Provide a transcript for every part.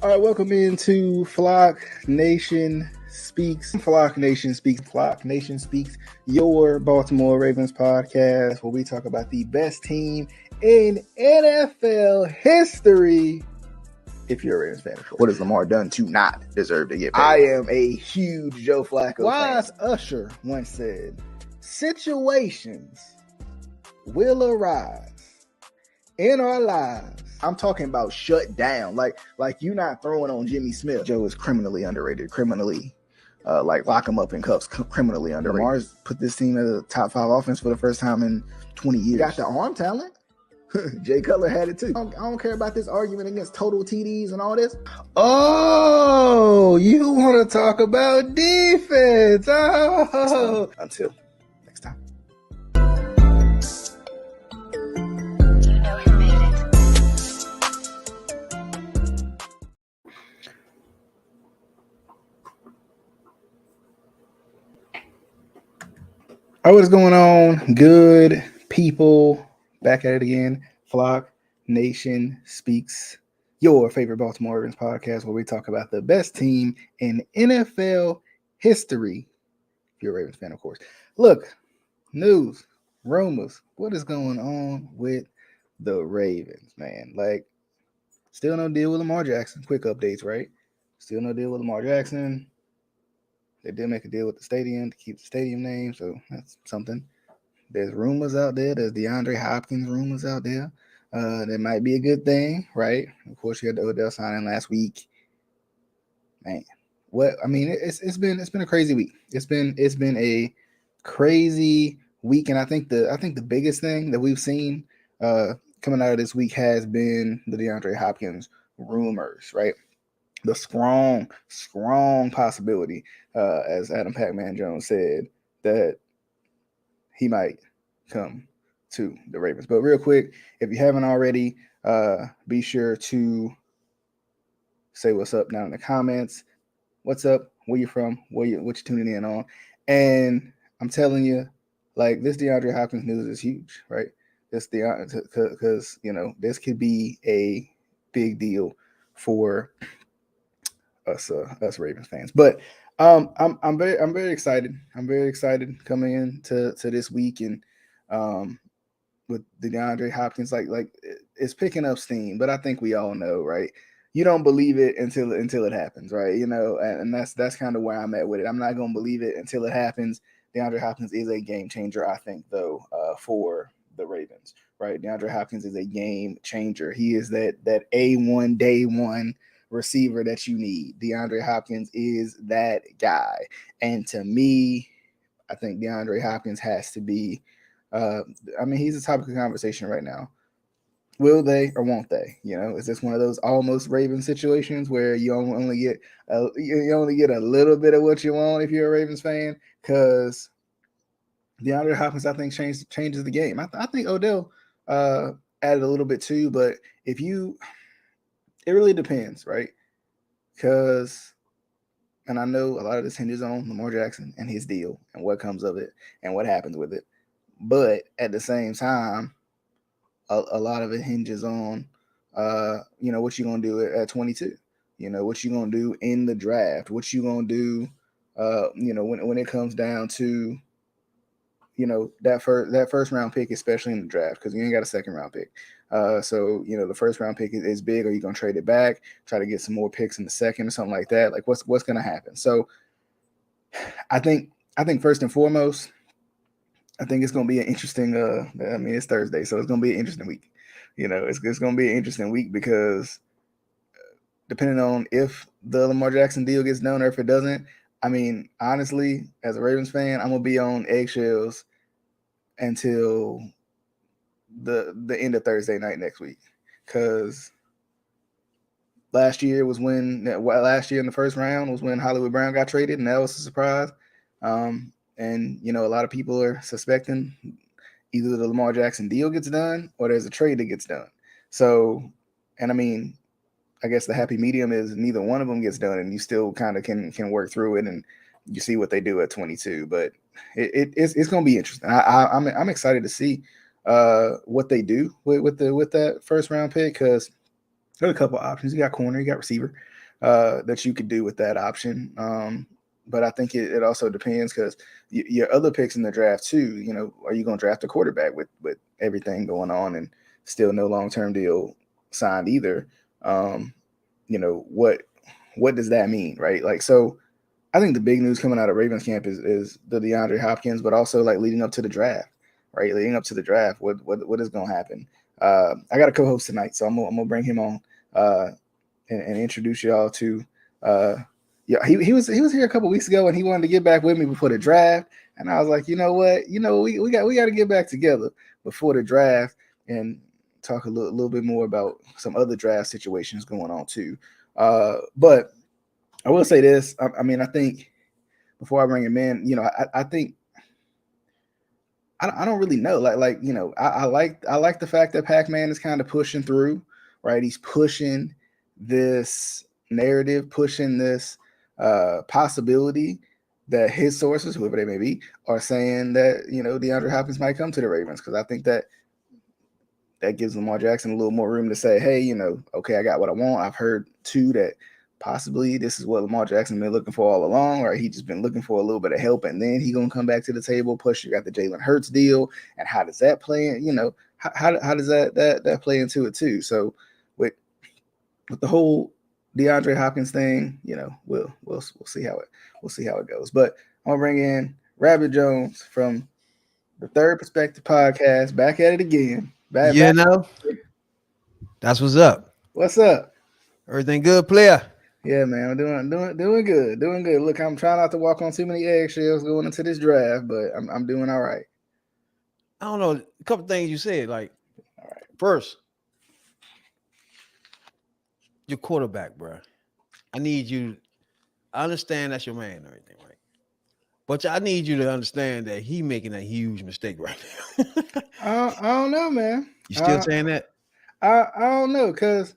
All right, welcome into Flock Nation Speaks. Flock Nation Speaks. Flock Nation Speaks, your Baltimore Ravens podcast, where we talk about the best team in NFL history. If you're a Ravens fan, of course. What has Lamar done to not deserve to get paid? I am a huge Joe Flacco fan. Wise Usher once said, "Situations will arise in our lives." I'm talking about shut down. Like you not throwing on Jimmy Smith. Joe is criminally underrated. Criminally, lock him up in cuffs. Criminally underrated. Lamar's put this team as a top 5 offense for the first time in 20 years. Got the arm talent. Jay Cutler had it too. I don't care about this argument against total TDs and all this. Oh, you want to talk about defense? Oh. Until next time. All right, what's going on, good people? Back at it again. Flock Nation Speaks, your favorite Baltimore Ravens podcast, where we talk about the best team in NFL history. If you're a Ravens fan, of course. Look, news, rumors. What is going on with the Ravens, man? Like, still no deal with Lamar Jackson. Quick updates, right? Still no deal with Lamar Jackson. They did make a deal with the stadium to keep the stadium name, so that's something. There's rumors out there. There's Deandre Hopkins rumors out there. That might be a good thing, right? Of course, you had the Odell signing last week. Man, it's been a crazy week. It's been a crazy week, and I think the biggest thing that we've seen coming out of this week has been the DeAndre Hopkins rumors, right? The strong possibility, as Adam Pac-Man Jones said, that he might come to the Ravens. But real quick, if you haven't already, be sure to say what's up down in the comments. What's up? Where you from? What you tuning in on? And I'm telling you, like, this DeAndre Hopkins news is huge, right? This because this could be a big deal for us Ravens fans. But I'm very excited. I'm very excited coming into this week, and with the DeAndre Hopkins, like it's picking up steam. But I think we all know, right? You don't believe it until it happens, right? And that's kind of where I'm at with it. I'm not gonna believe it until it happens. DeAndre Hopkins is a game changer, I think, though, for the Ravens, right? DeAndre Hopkins is a game changer. He is that A1 day one receiver that you need. DeAndre Hopkins is that guy. And to me, I think DeAndre Hopkins has to be, he's a topic of conversation right now. Will they or won't they? Is this one of those almost Ravens situations where you only get a little bit of what you want if you're a Ravens fan? Because DeAndre Hopkins, I think, changes the game. I think Odell added a little bit too, but it really depends, right? Because, and I know a lot of this hinges on Lamar Jackson and his deal and what comes of it and what happens with it. But at the same time, a lot of it hinges on, what you're going to do at 22. What you're going to do in the draft. What you're going to do, when it comes down to, that first round pick, especially in the draft, because you ain't got a second round pick. So the first round pick is big. Are you going to trade it back, try to get some more picks in the second or something like that? Like what's going to happen? So I think first and foremost, I think it's going to be an interesting. It's Thursday, so it's going to be an interesting week. It's going to be an interesting week because depending on if the Lamar Jackson deal gets done or if it doesn't, honestly, as a Ravens fan, I'm going to be on eggshells until the end of Thursday night next week, because last year in the first round was when Hollywood Brown got traded, and that was a surprise. And a lot of people are suspecting either the Lamar Jackson deal gets done or there's a trade that gets done. So, and I guess the happy medium is neither one of them gets done, and you still kind of can work through it, and you see what they do at 22. But it's going to be interesting. I'm excited to see what they do with that first round pick, because There's a couple options. You got corner, you got receiver that you could do with that option. But I think it also depends because your other picks in the draft too. Are you going to draft a quarterback with everything going on and still no long-term deal signed either? What does that mean, right? Like, so I think the big news coming out of Ravens camp is the Deandre Hopkins, but also like leading up to the draft, right? Leading up to the draft, what is going to happen? I got a co-host tonight, so I'm gonna bring him on and introduce y'all to. He was here a couple weeks ago, and he wanted to get back with me before the draft. And I was like, you know what? We got to get back together before the draft and talk a little bit more about some other draft situations going on too. But I will say this. I mean, I think before I bring him in, I think I don't really know. I like the fact that Pac-Man is kind of pushing through, right? He's pushing this narrative, pushing this possibility that his sources, whoever they may be, are saying that DeAndre Hopkins might come to the Ravens, because I think that gives Lamar Jackson a little more room to say, hey, okay, I got what I want. I've heard too that possibly this is what Lamar Jackson been looking for all along, or he just been looking for a little bit of help, and then he gonna come back to the table. Plus, you got the Jalen Hurts deal, and how does that play in? How does that play into it too? So with the whole DeAndre Hopkins thing, we'll see how it goes. But I'm gonna bring in Rabbit Jones from the Third Perspective podcast, back at it again. Back. That's what's up. What's up? Everything good, player? Yeah, man, I'm doing good. Look, I'm trying not to walk on too many eggshells going into this draft, but I'm doing all right. I don't know, a couple things you said. Like, all right, first, your quarterback, bro. I need you. I understand that's your man and everything, right? But I need you to understand that he making a huge mistake right now. I don't know, man. You still saying that? I don't know, cause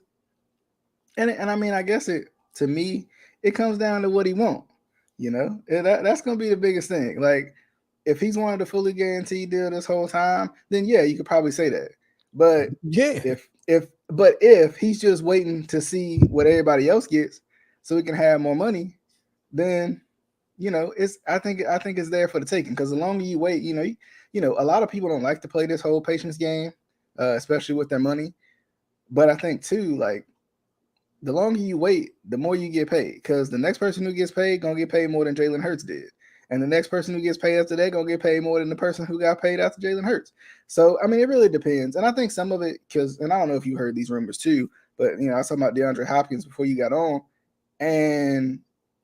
and I mean, I guess to me it comes down to what he wants. That's gonna be the biggest thing. Like, if he's wanted a fully guaranteed deal this whole time, then yeah, you could probably say that. But yeah, if he's just waiting to see what everybody else gets so he can have more money, then I think it's there for the taking. Because the longer you wait, a lot of people don't like to play this whole patience game, especially with their money. But I think too, like, the longer you wait, the more you get paid. Because the next person who gets paid gonna get paid more than Jalen Hurts did, and the next person who gets paid after that gonna get paid more than the person who got paid after Jalen Hurts. So I mean, it really depends. And I think some of it, and I don't know if you heard these rumors too, but I was talking about DeAndre Hopkins before you got on, and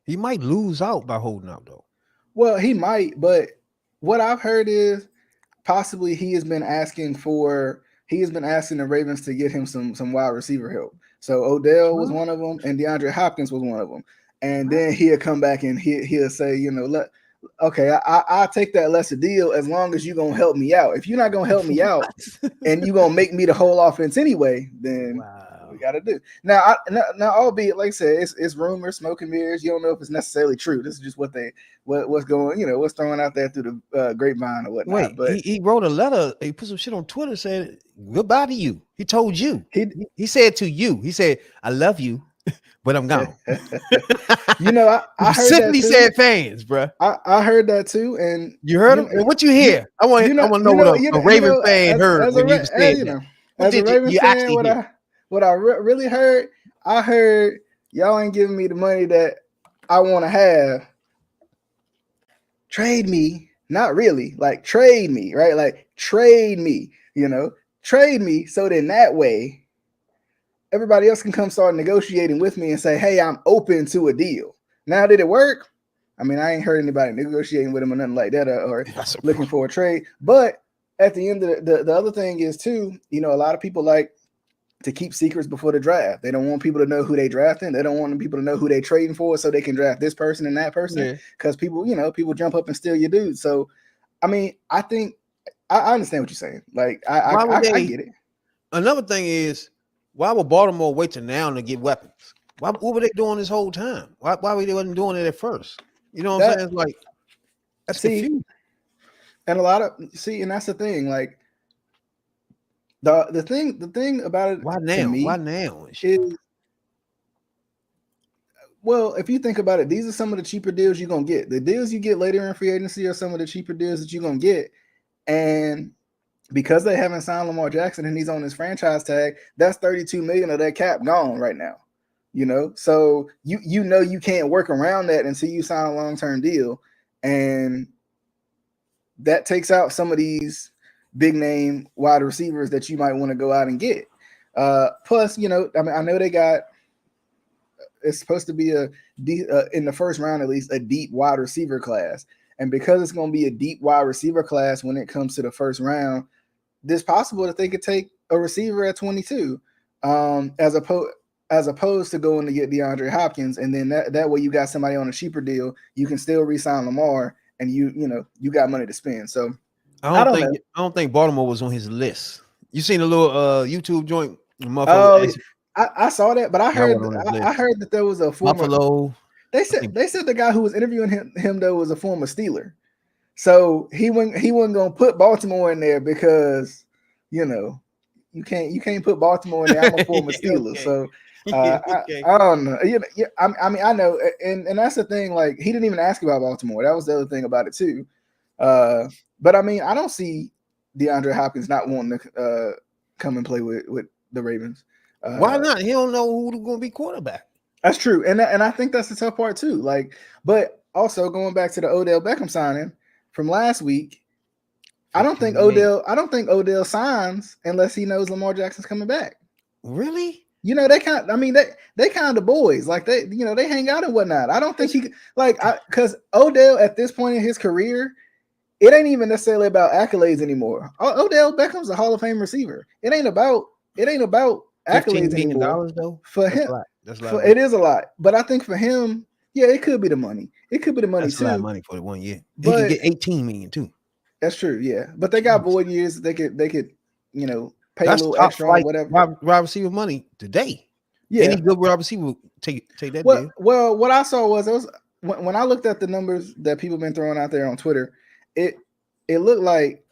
he might lose out by holding out though. Well, he might, but what I've heard is possibly he has been asking the Ravens to get him some wide receiver help. So Odell was one of them, and DeAndre Hopkins was one of them. And then he'll come back and he'll say, okay, I'll take that lesser deal as long as you're going to help me out. If you're not going to help me out and you're going to make me the whole offense anyway, then we got to do. Now, albeit, like I said, it's rumors, smoke and mirrors. You don't know if it's necessarily true. This is just what's going, what's thrown out there through the grapevine or whatnot. Wait, but he wrote a letter. He put some shit on Twitter, said goodbye to you. He told you. He said to you. He said, "I love you, but I'm gone." I heard simply that too. Said fans, bro. I heard that too, and you heard him. And what you hear? I want to know what a Raven fan heard when you said that. As a Ravens fan, what I really heard, I heard y'all ain't giving me the money that I want to have. Trade me, not really. Like, trade me, right? Like, trade me. Trade me so then that way everybody else can come start negotiating with me and say, hey, I'm open to a deal. Now, did it work? I mean, I ain't heard anybody negotiating with him or nothing like that or looking for a trade. But at the end of the other thing is too, a lot of people like to keep secrets before the draft. They don't want people to know who they drafting. They don't want people to know who they trading for so they can draft this person and that person. Because people jump up and steal your dude. So, I mean, I think I understand what you're saying. Like, I get it. Another thing is, why would Baltimore wait till now to get weapons? What were they doing this whole time? Why they wasn't doing it at first? You know what I'm saying? It's like, that's confusing. And and that's the thing. Like, The thing about it Why to now? me Why now? and shit? is, well, if you think about it, these are some of the cheaper deals you're gonna get. The deals you get later in free agency are some of the cheaper deals that you're gonna get. And because they haven't signed Lamar Jackson and he's on his franchise tag, that's 32 million of that cap gone right now. You know, so you know you can't work around that until you sign a long-term deal. And that takes out some of these big name wide receivers that you might want to go out and get. Plus, you know, I mean, I know they got, it's supposed to be in the first round at least, a deep wide receiver class. And because it's going to be a deep wide receiver class when it comes to the first round, it's possible that they could take a receiver at 22, as opposed to going to get DeAndre Hopkins, and then that way you got somebody on a cheaper deal. You can still re-sign Lamar, and you got money to spend. So I don't think Baltimore was on his list. You seen a little YouTube joint? Oh, I saw that, but I heard that there was a former Buffalo. They said the guy who was interviewing him though was a former Steeler, so he wasn't gonna put Baltimore in there because you can't put Baltimore in there. I'm a former Steeler, Okay. so Okay. I don't know. I mean I know, and that's the thing. Like, he didn't even ask about Baltimore. That was the other thing about it too. But I mean, I don't see DeAndre Hopkins not wanting to come and play with the Ravens. Why not? He don't know who's going to be quarterback. That's true, and I think that's the tough part too. Like, but also going back to the Odell Beckham signing from last week, I don't think Odell signs unless he knows Lamar Jackson's coming back. Really? You know, they kind of boys. Like, they hang out and whatnot. I don't think he because Odell at this point in his career, it ain't even necessarily about accolades anymore. Odell Beckham's a Hall of Fame receiver. It ain't about accolades anymore. Though? For That's him. a lot. That's a lot. It is a lot, but I think for him, yeah, it could be the money. It could be the money That's too. a lot of money for the 1 year. But He can get 18 million too. That's true, yeah. But they got void years. They could pay That's a little extra on whatever. Wide receiver money today. Yeah, any good wide receiver will take that deal. Well, what I saw was when I looked at the numbers that people been throwing out there on Twitter, it looked like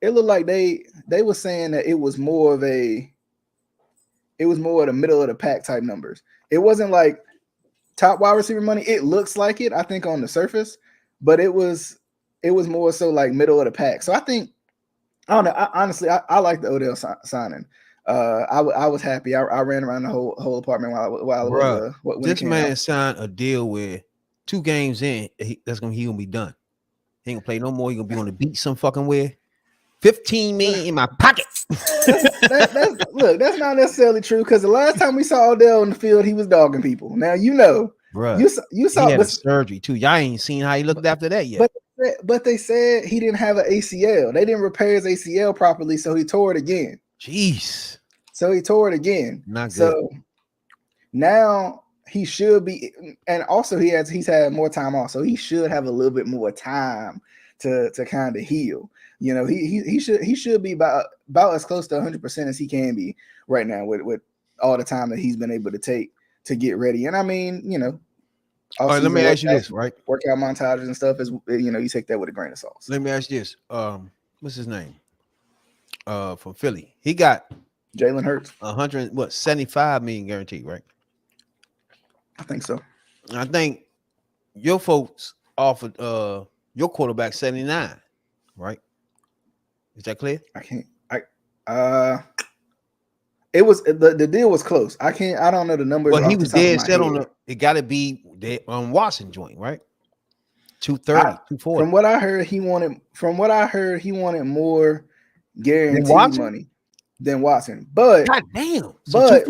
they were saying that it was more of the middle of the pack type numbers. It wasn't like top wide receiver money. It looks like it, I think, on the surface, but it was more so like middle of the pack. So I think, I don't know. Honestly, I like the Odell signing. I was happy. I ran around the whole apartment while this man signed a deal where 2 games in, he gonna be done. He ain't gonna play no more. He gonna be on the beach some fucking where. 15 million in my pocket. Look, that's not necessarily true, because the last time we saw Odell in the field, he was dogging people. Now Bruh, you saw he had a surgery too. Y'all ain't seen how he looked after that yet. But they said he didn't have an ACL. They didn't repair his ACL properly, so he tore it again. Jeez. So he tore it again. Not good. So now he should be, and also he's had more time off, so he should have a little bit more time to kind of heal. You know, he should be about as close to 100% as he can be right now with all the time that he's been able to take to get ready. And I mean, all right, let me ask you this, right? Workout montages and stuff is, you take that with a grain of salt. Let me ask you this. What's his name? From Philly. He got Jalen Hurts. 75 million guaranteed, right? I think so. I think your folks offered your quarterback 79, right? Is that clear? It was the deal was close. I don't know the numbers. Well, he was dead set on it gotta be on Watson joint, right? 230, 240. From what I heard, he wanted more guaranteed money than Watson. But God damn. So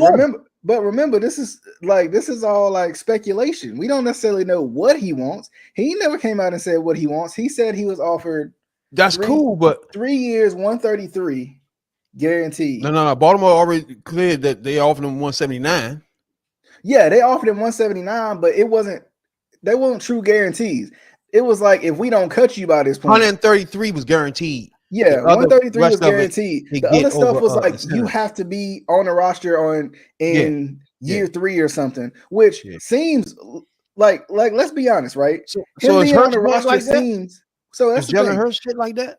remember, this is all like speculation. We don't necessarily know what he wants. He never came out and said what he wants. He said he was offered. That's cool, but 3 years, 133 guaranteed. No. Baltimore already cleared that they offered him 179. Yeah, they offered him 179, but they weren't true guarantees. It was like, if we don't cut you by this point. 133 was guaranteed. Yeah, 133 was guaranteed. The other stuff was like, you have to be on the roster in year 3 or something, which seems like let's be honest, right? So being on the roster like seems. So that's Jalen Hurts shit like that.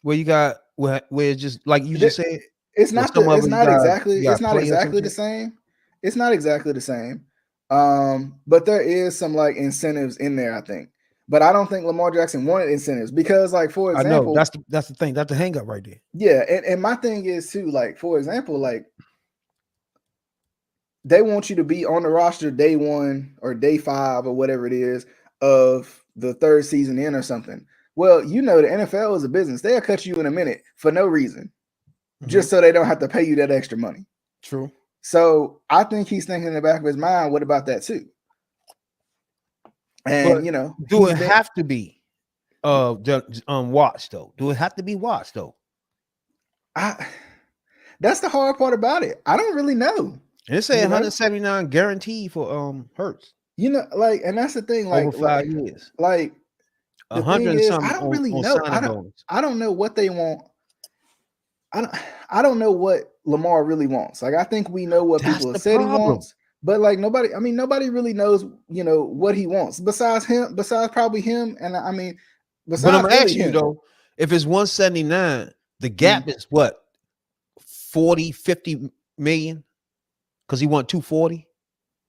Well, you got where it's just like you just said. It's Well, not some of it's it not exactly you got play or some the shit. same. It's not exactly the same. But there is some like incentives in there, I think. But I don't think Lamar Jackson wanted incentives because, like, for I know example, that's the thing. That's the hang up right there. yeah, and my thing is too, like, for example, like they want you to be on the roster day 1 or day 5 or whatever it is of the third season in or something. Well, the NFL is a business. They'll cut you in a minute for no reason, just so they don't have to pay you that extra money. True. So I think he's thinking in the back of his mind, what about that too? And but do it have to be watched though? Do it have to be watched though? That's the hard part about it. I don't really know. And it said 179 guaranteed for Hurts. Like, and that's the thing. Like, over 5 years. Like, the 100 thing is, something. I don't really on know. I don't know what they want. I don't know what Lamar really wants. Like, I think we know what people have said he wants, but like nobody really knows, what he wants besides probably him. And I mean, but I'm asking you though, if it's 179, the gap is what, 40, 50 million? Because he want 240.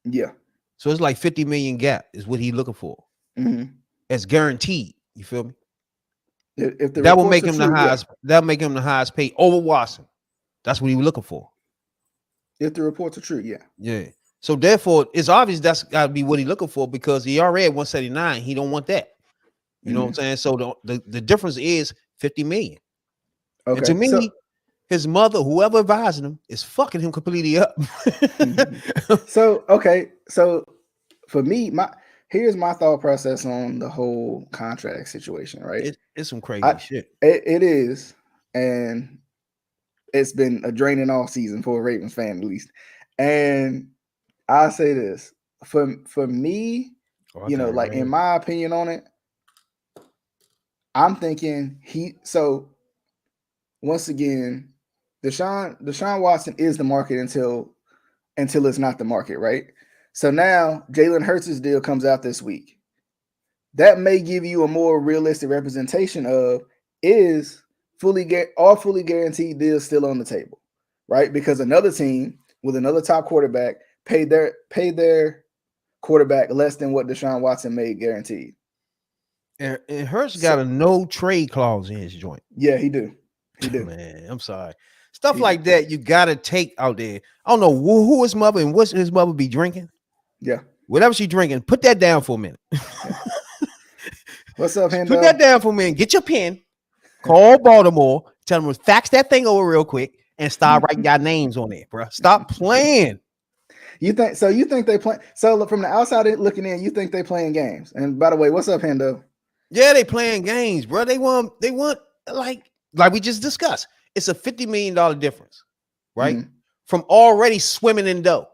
Yeah. So it's like 50 million gap is what he's looking for. It's guaranteed. You feel me? If that will make him the highest. That'll make him the highest paid over Watson. That's what he was looking for. If the reports are true, yeah. Yeah. So therefore, it's obvious that's got to be what he's looking for because he already at 179. He don't want that. You know what I'm saying? So the difference is 50 million. Okay. And to me, his mother, whoever advising him, is fucking him completely up. So for me, here's my thought process on the whole contract situation, right? It's some crazy shit. It is, and it's been a draining off season for a Ravens fan, at least. And I say this for me, like in my opinion on it, I'm thinking once again, Deshaun Watson is the market until it's not the market, right? So now Jalen Hurts' deal comes out this week. That may give you a more realistic representation of is fully guaranteed deals still on the table, right? Because another team with another top quarterback paid their quarterback less than what Deshaun Watson made guaranteed. And Hurts got a no trade clause in his joint. Yeah, he do. He do. Man, I'm sorry. Stuff like that you gotta take out there. I don't know who his mother and what his mother be drinking. Yeah. Whatever she drinking, put that down for a minute. What's up, Hendo? Put that down for a minute. Get your pen. Call Baltimore. Tell them to fax that thing over real quick and start writing your names on it, bro. Stop playing. You think they play? So from the outside looking in, you think they playing games? And by the way, what's up, Hendo? Yeah, they playing games, bro. They want like we just discussed. It's a $50 million difference, right? From already swimming in dough.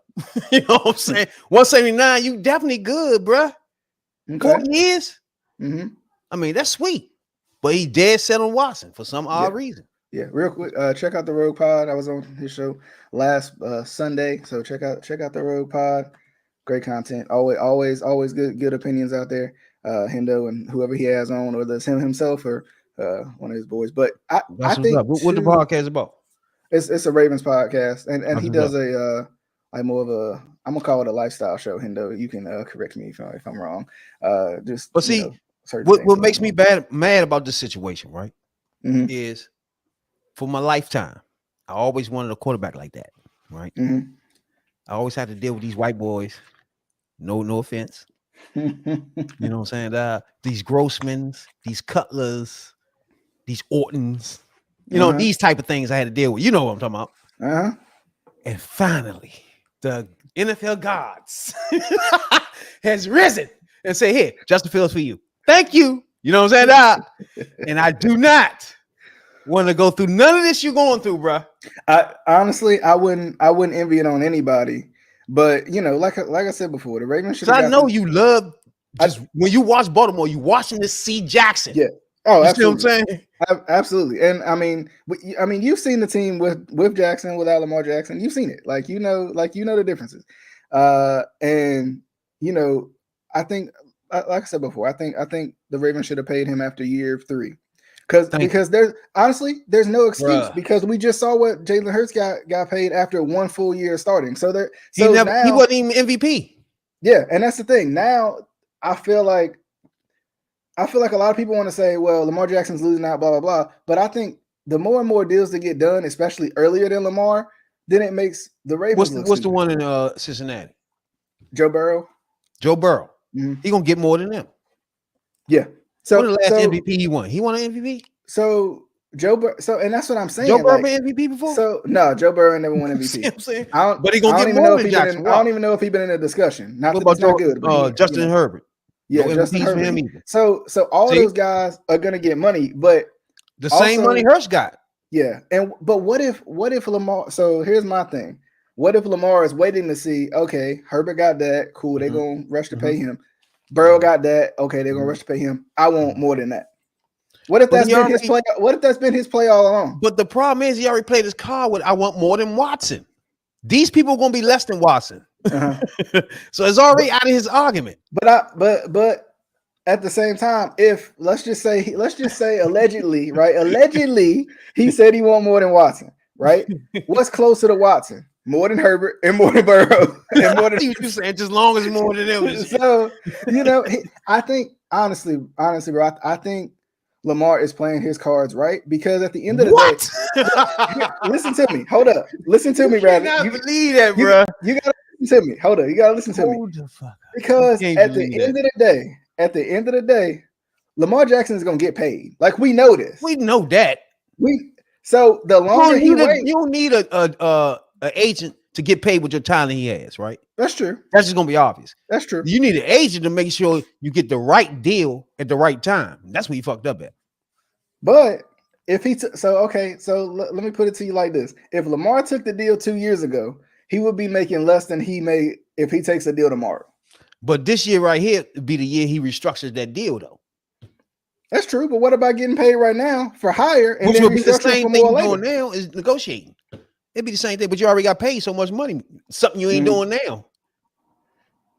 You know what I'm saying? 179, you definitely good, bro. Okay. 4 years. I mean, that's sweet. But he dead set on Watson for some odd reason. Yeah, real quick, check out the Rogue Pod. I was on his show last Sunday, so check out the Rogue Pod. Great content. Always good opinions out there. Hendo and whoever he has on, whether it's him himself or one of his boys. But I think what the podcast about? It's a Ravens podcast, and he does a like more of a, I'm gonna call it a lifestyle show. Hendo, you can correct me if I'm wrong. But see, what makes me mad about this situation, right? Is for my lifetime, I always wanted a quarterback like that, right? I always had to deal with these white boys. No offense. You know what I'm saying? These Grossmans, these Cutlers, these Ortons, these type of things I had to deal with. You know what I'm talking about. And finally, the NFL gods has risen and say, "Here, Justin Fields for you. Thank you." You know what I'm saying? And I do not want to go through none of this you're going through, bro. Honestly, I wouldn't envy it on anybody. But like I said before, the Ravens should. So I know you love when you watch Baltimore, you watching this C. Jackson. Yeah. Oh, you absolutely. See what I'm saying? Absolutely. And I mean, you've seen the team with Jackson, without Lamar Jackson. You've seen it. Like the differences. And I think, like I said before, I think the Ravens should have paid him after year 3. Because there's no excuse because we just saw what Jalen Hurts got paid after 1 full year starting. So he wasn't even MVP. Yeah, and that's the thing. Now I feel like a lot of people want to say, well, Lamar Jackson's losing out, blah blah blah. But I think the more and more deals that get done, especially earlier than Lamar, then it makes the Ravens. What's the one in Cincinnati? Joe Burrow. Mm-hmm. He gonna get more than them. Yeah. So when the last MVP he won? He won an MVP. So and that's what I'm saying. Joe Burrow been MVP before? So no, Joe Burrow never won MVP. But he gonna get more than Jackson. I don't even know if he's been in a discussion. Not what that he's not good. Justin Herbert. Yeah, no Justin Herbert. So all those guys are gonna get money, but the same money Hurts got. Yeah, but what if Lamar? So here's my thing. What if Lamar is waiting to see? Okay, Herbert got that. Cool, they're gonna rush to pay him. Burrow got that. Okay, they're gonna rush to pay him. I want more than that. What if that's been his play? What if that's been his play all along? But the problem is he already played his card with I want more than Watson. These people are gonna be less than Watson. So it's already out of his argument. But at the same time, if let's just say allegedly, right? Allegedly, he said he want more than Watson, right? What's closer to Watson? More than Herbert and more than Burrow. And more than you saying just long as more than them. So I think honestly, bro, I think Lamar is playing his cards right because at the end of the day, listen to me. Hold up, listen to me, Brad. You believe that, bro? You gotta listen to me. Hold up, you gotta listen to me because at the end of the day, Lamar Jackson is gonna get paid. Like we know this. We know that. So the longer you don't need a agent to get paid with your talent he has, right? That's true. That's just gonna be obvious. That's true. You need an agent to make sure you get the right deal at the right time. That's what you fucked up at. But if he let me put it to you like this: if Lamar took the deal 2 years ago, he would be making less than he made if he takes a deal tomorrow. But this year right here would be the year he restructures that deal, though. That's true. But what about getting paid right now for higher and which then would be the same thing you're doing now is negotiating. It'd be the same thing, but you already got paid so much money. Something you ain't doing now.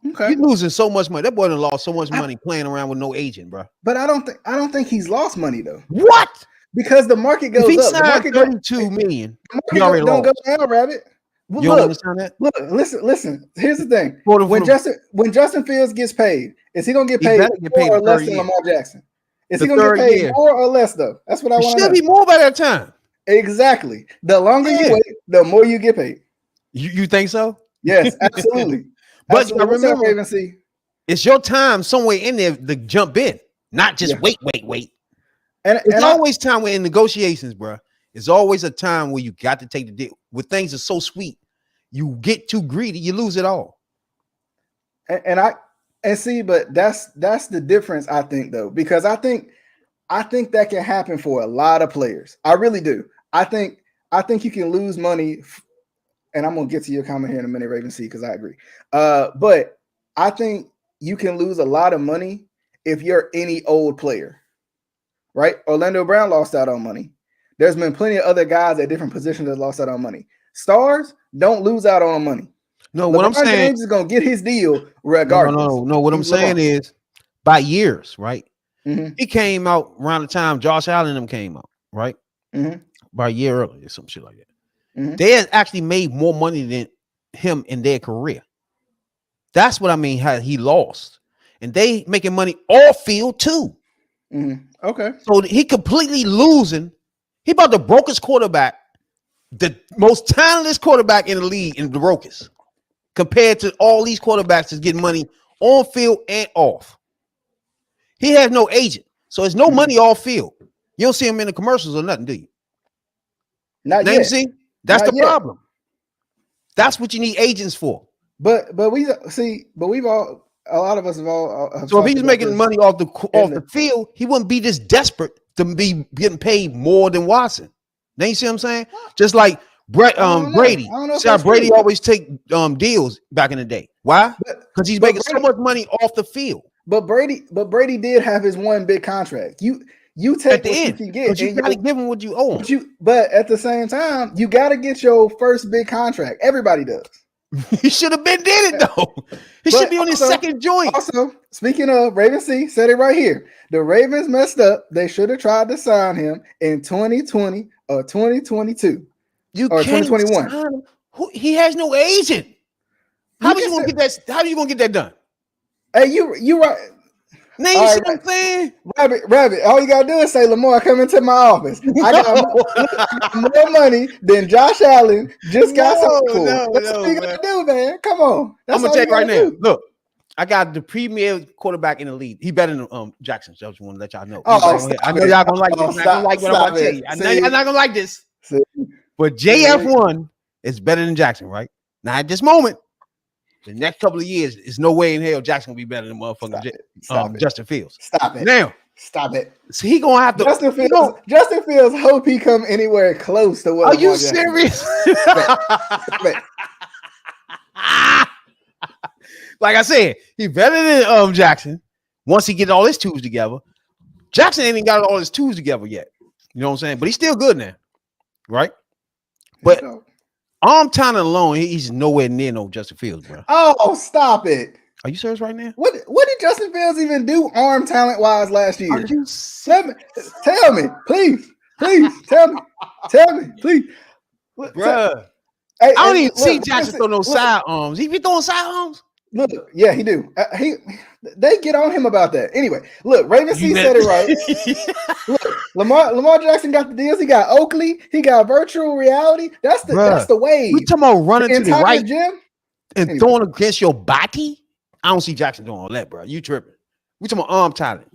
Okay, you're losing so much money. That boy done lost so much money playing around with no agent, bro. But I don't think he's lost money though. What? Because the market goes if he up. Signed the market $32 million. He already don't go down, Rabbit. You don't understand that? Look, listen. Here's the thing: when Justin Fields gets paid, is he gonna get paid more or less than Lamar Jackson? Is he gonna get paid more or less though? That's what I want to know. Should be more by that time. Exactly. The longer you wait, the more you get paid. You think so? Yes, absolutely. But remember, it's your time somewhere in there to jump in, not just wait. And it's always time we're in negotiations, bro. It's always a time where you got to take the deal. When things are so sweet, you get too greedy, you lose it all. But that's the difference, I think, though, because I think that can happen for a lot of players. I really do. I think you can lose money, and I'm gonna get to your comment here in a minute, Raven C, because I agree. But I think you can lose a lot of money if you're any old player, right? Orlando Brown lost out on money. There's been plenty of other guys at different positions that lost out on money. Stars don't lose out on money. No, what I'm saying, James is gonna get his deal regardless. No. What I'm saying is, by years, right? Mm-hmm. He came out around the time Josh Allen and them came out, right? Mm-hmm. By a year earlier, some shit like that. Mm-hmm. They had actually made more money than him in their career. That's what I mean. How he lost, and they making money off field too. Mm-hmm. Okay, so he completely losing. He about the brokest quarterback, the most talented quarterback in the league, in the brokest, compared to all these quarterbacks that's getting money on field and off. He has no agent, so there's no money off field. You don't see him in the commercials or nothing, do you? Not yet. You see, that's the problem. That's what you need agents for. But we've all, a lot of us have all. So if he's making money off the field, he wouldn't be this desperate to be getting paid more than Watson. Then you see what I'm saying? Just like Brady. See how Brady always take deals back in the day. Why? Because he's making so much money off the field. But Brady did have his one big contract. You take at the end, you can get, but you gotta give him what you owe him. But at the same time, you gotta get your first big contract. Everybody does. He should have been did it though. He should be on his second joint. Also, speaking of Ravens, said it right here. The Ravens messed up. They should have tried to sign him in 2020 or 2022. Or 2021. He has no agent. How are you gonna get that? How are you gonna get that done? Hey, you right. Now you see what I'm saying? Rabbit, all you gotta do is say, Lamar, come into my office. I got more money than Josh Allen just got something for. That's all you gotta do, man. Come on. I'm gonna tell you right now. Look, I got the premier quarterback in the league. He better than Jackson. So I just want to let y'all know. I know y'all gonna like this. Not gonna like what I'm about to tell you. I know y'all not gonna like this. But JF1 is better than Jackson, right? Now at this moment, the next couple of years, there's no way in hell Jackson will be better than motherfucking Justin Fields. Stop it. Now. Stop it. So he gonna have to Justin Fields hope he come anywhere close to what. Are you serious? Stop it. Like I said, he better than Jackson. Once he get all his tools together. Jackson ain't even got all his tools together yet. You know what I'm saying? But he's still good now. Right? But arm talent alone, he's nowhere near no Justin Fields, bro. Oh, stop it. Are you serious right now? What did Justin Fields even do arm talent wise last year? Are you tell me, please, tell me, please, bro. I don't even see Jackson throw no side arms. He be throwing side arms. Look, yeah, he do. They get on him about that. Anyway, look, Ravens said it right. Look, Lamar Jackson got the deals. He got Oakley. He got virtual reality. That's the wave. We talking about running to the right gym and throwing against your body. I don't see Jackson doing all that, bro. You tripping? We talking about arm talent,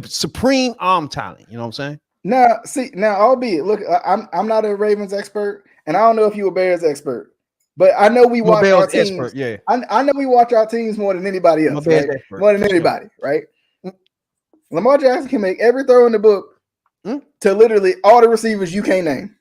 supreme arm talent. You know what I'm saying? Now, albeit, look, I'm not a Ravens expert, and I don't know if you a Bears expert, but I know we watch our teams. Expert, yeah. I know we watch our teams more than anybody else. Right? More than anybody, right? Lamar Jackson can make every throw in the book to literally all the receivers you can't name.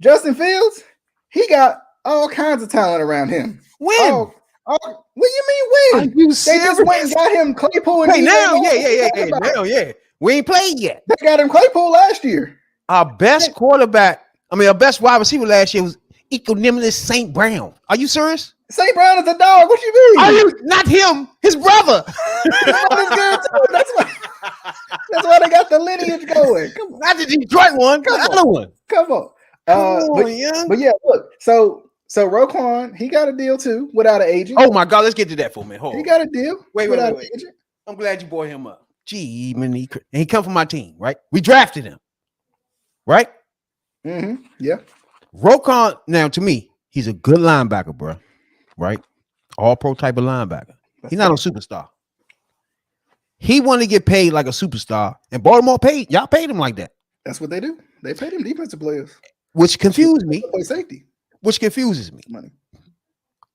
Justin Fields, he got all kinds of talent around him. When? What do you mean when? You they just went and got him Claypool. And yeah. We ain't played yet. They got him Claypool last year. Our best our best wide receiver last year was Equanimous St. Brown. Are you serious? St. Brown is a dog. What you mean? Are you not him? His brother. That's why they got the lineage going. Come on. Not the Detroit one. The other one. Come on. But yeah, look. So Roquan, he got a deal too without an agent. Oh my God, let's get to that for a minute. He got a deal. Wait. An agent. I'm glad you brought him up. Gee, man, he come from my team, right? We drafted him, right? Mm-hmm. Yeah. Roquan, now to me, he's a good linebacker, bro. Right? All pro type of linebacker. He's not a superstar. He wanted to get paid like a superstar, and Baltimore paid. Y'all paid him like that. That's what they do. They paid him defensive players, which confused me. Play safety. Which confuses me. Money.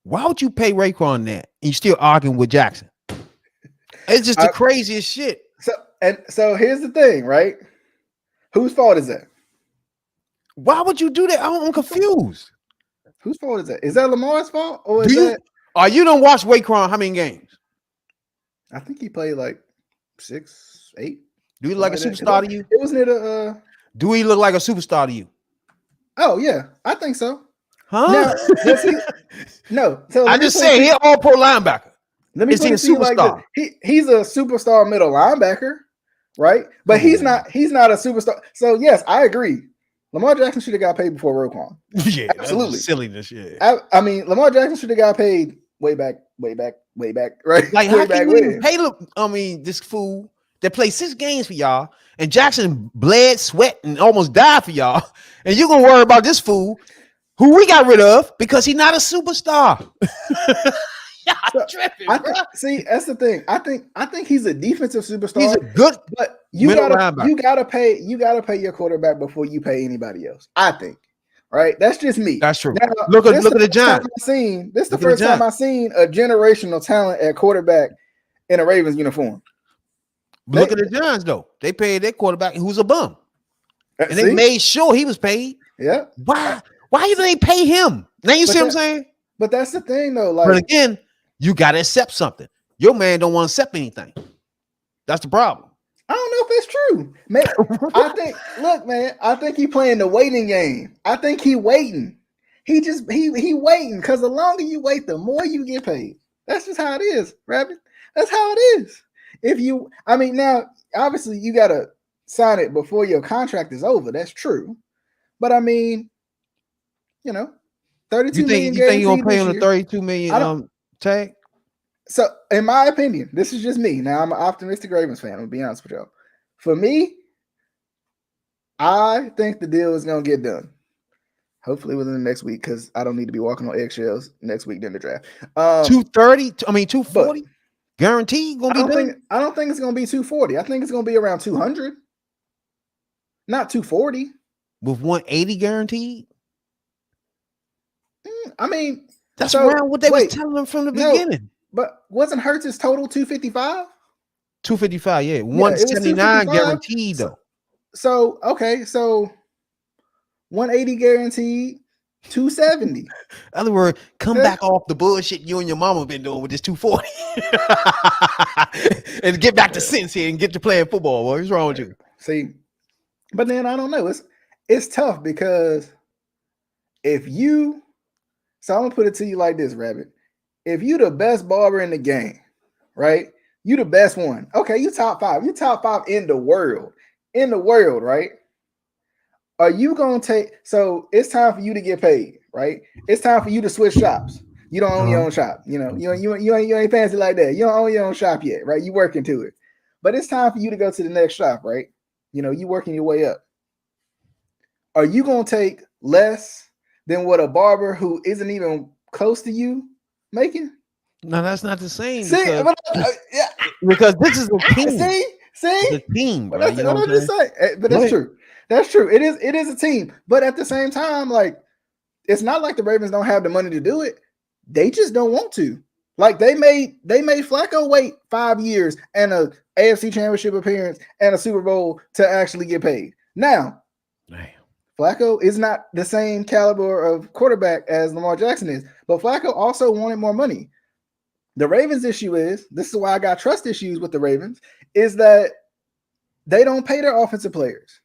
Why would you pay Raekwon that and you still arguing with Jackson? It's just the craziest shit. So here's the thing, right? Whose fault is that? Why would you do that? I'm confused. Whose fault is that? Is that Lamar's fault or you don't watch Raekwon how many games? I think he played like 6, 8. Do he look like a superstar to you? It wasn't it Do he look like a superstar to you? Oh yeah, I think so. Huh? No. So I just say he's all pro linebacker. Is he a superstar? He's a superstar middle linebacker, right? But he's not a superstar. So yes, I agree. Lamar Jackson should have got paid before Roquan. Yeah, absolutely. Silliness. Yeah. I mean, Lamar Jackson should have got paid way back, right? Like how can you pay this fool that played 6 games for y'all, and Jackson bled, sweat, and almost died for y'all, and you're gonna worry about this fool who we got rid of because he's not a superstar. Tripping, that's the thing. I think he's a defensive superstar. He's a good, but you gotta pay your quarterback before you pay anybody else. I think, right? That's just me. That's true. Now, look at the Giants. This is the first time I've seen a generational talent at quarterback in a Ravens uniform. Look at the Giants though. They paid their quarterback who's a bum, and they made sure he was paid. Yeah. Why even they pay him? Now you see what I'm saying? But that's the thing though. Like, but again, you gotta accept something. Your man don't want to accept anything. That's the problem. I don't know if it's true. Man, I think he playing the waiting game. I think he waiting. He waiting because the longer you wait, the more you get paid. That's just how it is, Rabbit. That's how it is. Now obviously you gotta sign it before your contract is over. That's true, but 32 million. You think you're gonna pay him the 32 million tag? So, in my opinion, this is just me. Now, I'm an optimistic Ravens fan. I'm gonna be honest with y'all. For me, I think the deal is gonna get done. Hopefully within the next week, because I don't need to be walking on eggshells next week during the draft. 230. 240. Guaranteed gonna be done. I don't think it's gonna be 240. I think it's gonna be around 200, not 240. With 180 guaranteed. That's around what they was telling them from the beginning. But wasn't Hurts' total 255? 255, yeah. 179 guaranteed though. So 180 guaranteed, 270. In other words, come back off the bullshit you and your mama been doing with this 240. And get back to sense here and get to playing football. What's wrong with you? See, but then I don't know. It's tough because so I'm gonna put it to you like this, Rabbit. If you the best barber in the game, right? You the best one. Okay, you top 5. You top 5 in the world. Right? Are you gonna take? So it's time for you to get paid, right? It's time for you to switch shops. You don't own your own shop. You ain't fancy like that. You don't own your own shop yet, right? You working to it, but it's time for you to go to the next shop, right? You working your way up. Are you gonna take less than what a barber who isn't even close to you making? No, that's not the same. Because this is a team. See, it's a team. But that's what I'm just saying. But that's true. That's true. It is a team. But at the same time, like, it's not like the Ravens don't have the money to do it. They just don't want to. Like, they made Flacco wait 5 years and a AFC Championship appearance and a Super Bowl to actually get paid. Now, Flacco is not the same caliber of quarterback as Lamar Jackson is, but Flacco also wanted more money. The Ravens' issue is, this is why I got trust issues with the Ravens, is that they don't pay their offensive players.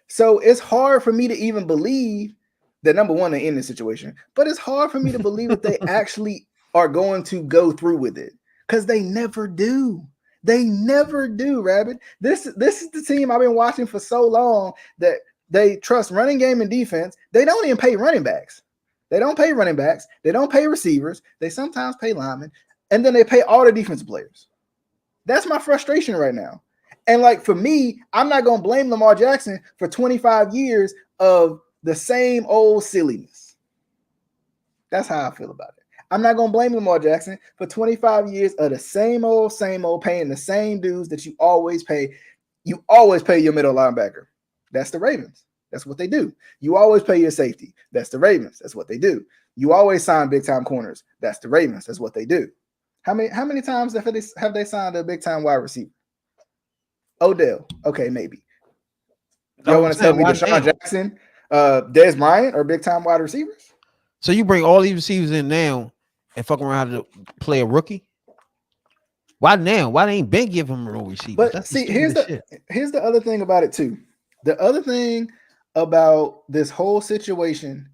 So it's hard for me to even believe that, number one, they're in this situation, but it's hard for me to believe that they actually are going to go through with it, because they never do. They never do, Rabbit. This is the team I've been watching for so long that they trust running game and defense. They don't even pay running backs. They don't pay running backs. They don't pay receivers. They sometimes pay linemen. And then they pay all the defensive players. That's my frustration right now. And like, for me, I'm not going to blame Lamar Jackson for 25 years of the same old silliness. That's how I feel about it. I'm not going to blame Lamar Jackson for 25 years of the same old, paying the same dudes that you always pay. You always pay your middle linebacker. That's the Ravens. That's what they do. You always pay your safety. That's the Ravens. That's what they do. You always sign big time corners. That's the Ravens. That's what they do. How many times have they signed a big time wide receiver? Odell. Okay, maybe. Y'all want to tell me Deshaun Jackson, Dez Bryant are big time wide receivers? So you bring all these receivers in now and fuck around to play a rookie? Why now? Why they ain't been giving him a real receiver? But that's see, here's the other thing about it too. The other thing about this whole situation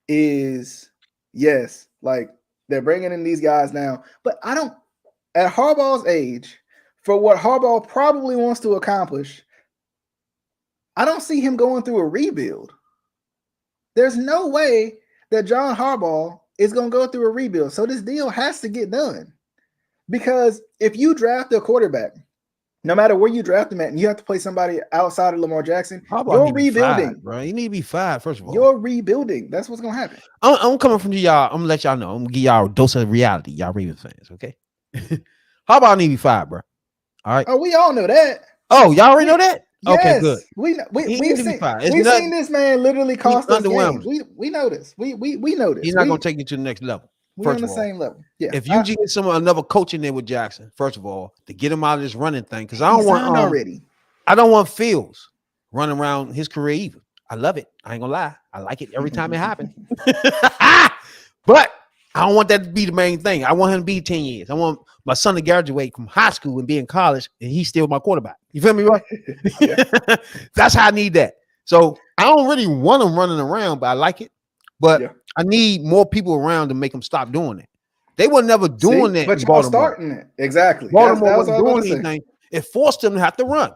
is, yes, like, they're bringing in these guys now, but at Harbaugh's age, for what Harbaugh probably wants to accomplish, I don't see him going through a rebuild. There's no way that John Harbaugh is going to go through a rebuild. So this deal has to get done, because if you draft a quarterback, no matter where you draft him at, and you have to play somebody outside of Lamar Jackson, you're rebuilding, bro. You need to be fired, first of all. You're rebuilding. That's what's going to happen. I'm coming from y'all. I'm going to let y'all know. I'm going to give y'all a dose of reality, y'all Ravens fans, okay? Harbaugh need to be fired, bro. All right? Oh, we all know that. Oh, y'all already know that? Yes. Okay, good. We've seen this man literally cost us games. We know this. We know this. He's not going to take you to the next level. We're on the same level. Yeah. If you get another coach in there with Jackson, first of all, to get him out of this running thing, because I don't want Fields running around his career either. I love it. I ain't gonna lie. I like it every time it happens. But I don't want that to be the main thing. I want him to be 10 years. I want my son to graduate from high school and be in college, and he's still my quarterback. You feel me, right? That's how I need that. So I don't really want him running around, but I like it. But I need more people around to make them stop doing it. They were never doing that. But y'all starting it. Exactly. Baltimore wasn't doing anything. It forced them to have to run.